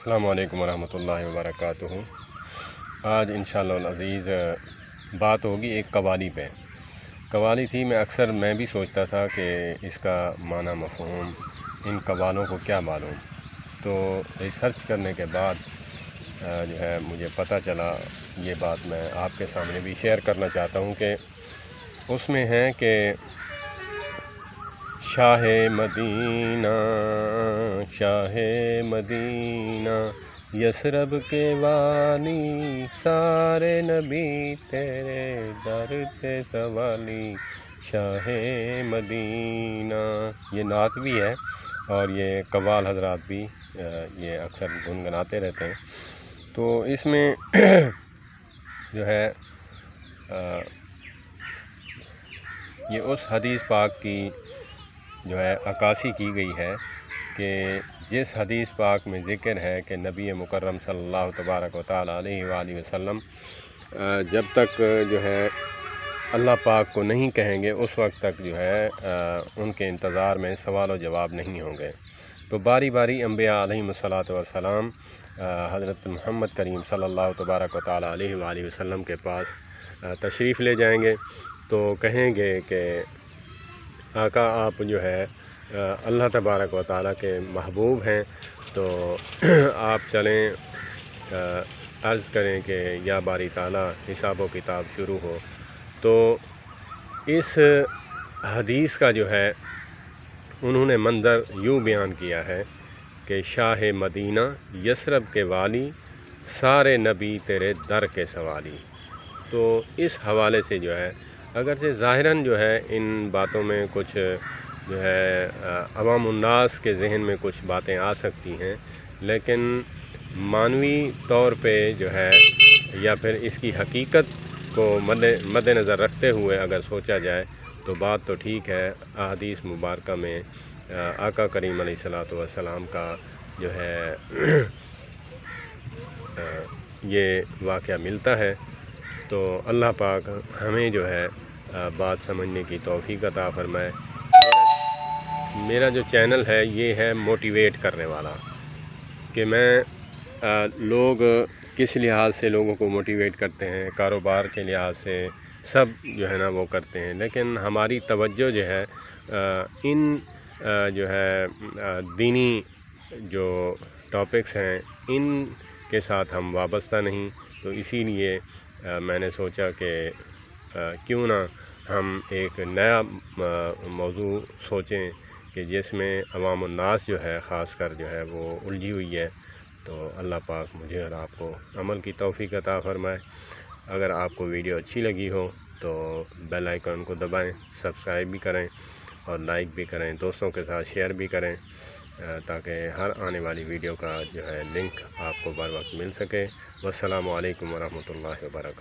अस्सलामु अलैकुम वरहमतुल्लाहि वबरकातुहू। आज इंशाअल्लाह अज़ीज़ बात होगी एक कवाली पे। कवाली थी, मैं भी सोचता था कि इसका माना मफ़हूम इन कवालों को क्या मालूम। तो रिसर्च करने के बाद जो है मुझे पता चला, ये बात मैं आपके सामने भी शेयर करना चाहता हूँ कि उसमें है कि शाहे मदीना यसरब के वाली, सारे नबी तेरे दर पे सवाली। शाहे मदीना, ये नात भी है और ये कव्वाल हजरात भी ये अक्सर गुनगुनाते रहते हैं। तो इसमें जो है ये उस हदीस पाक की जो है अक्कासी की गई है कि जिस हदीस पाक में ज़िक्र है कि नबी मुकर्रम सल्लल्लाहु तबारक व तआला अलैहि वसल्लम जब तक जो है अल्लाह पाक को नहीं कहेंगे उस वक्त तक जो है उनके इंतज़ार में सवाल और जवाब नहीं होंगे। तो बारी बारी अंबिया अलैहिमुस्सलातु वस्सलाम हज़रत मुहम्मद करीम सल्लल्लाहु तबारक व तआला अलैहि वसल्लम के पास तशरीफ़ ले जाएंगे। तो कहेंगे कि आका आप जो है अल्लाह तबारक व तआला के महबूब हैं, तो आप चलें अर्ज़ करें कि या बारी ताला हिसाब व किताब शुरू हो। तो इस हदीस का जो है उन्होंने मंज़र यूँ बयान किया है कि शाह मदीना यसरब के वाली, सारे नबी तेरे दर के सवाली। तो इस हवाले से जो है अगरचे ज़ाहिरन जो है इन बातों में कुछ जो है अवामुन्नास के ज़हन में कुछ बातें आ सकती हैं, लेकिन मानवी तौर पे जो है या फिर इसकी हकीकत को मद्देनज़र रखते हुए अगर सोचा जाए तो बात तो ठीक है। अहादीस मुबारका में आका करीम अलैहिस्सलातु वस्सलाम का जो है ये वाक़या मिलता है। तो अल्लाह पाक हमें जो है बात समझने की तौफ़ीक़ अता फ़रमाए। मेरा जो चैनल है ये है मोटिवेट करने वाला, कि मैं लोग किस लिहाज से लोगों को मोटिवेट करते हैं, कारोबार के लिहाज से सब जो है ना वो करते हैं, लेकिन हमारी तवज्जो जो है इन जो है दीनी जो टॉपिक्स हैं इन के साथ हम वाबस्ता नहीं। तो इसीलिए मैंने सोचा कि क्यों ना हम एक नया मौजू सोचें कि जिसमें अवामुन्नास जो है ख़ास कर जो है वो उलझी हुई है। तो अल्लाह पाक मुझे और आपको अमल की तौफ़ीक़ अता फ़रमाए। अगर आपको वीडियो अच्छी लगी हो तो बेल आइकन को दबाएं, सब्सक्राइब भी करें और लाइक भी करें, दोस्तों के साथ शेयर भी करें, ताकि हर आने वाली वीडियो का जो है लिंक आपको बर वक्त मिल सके। वस्सलामु अलैकुम वरहमतुल्लाहि वबरकातुहू।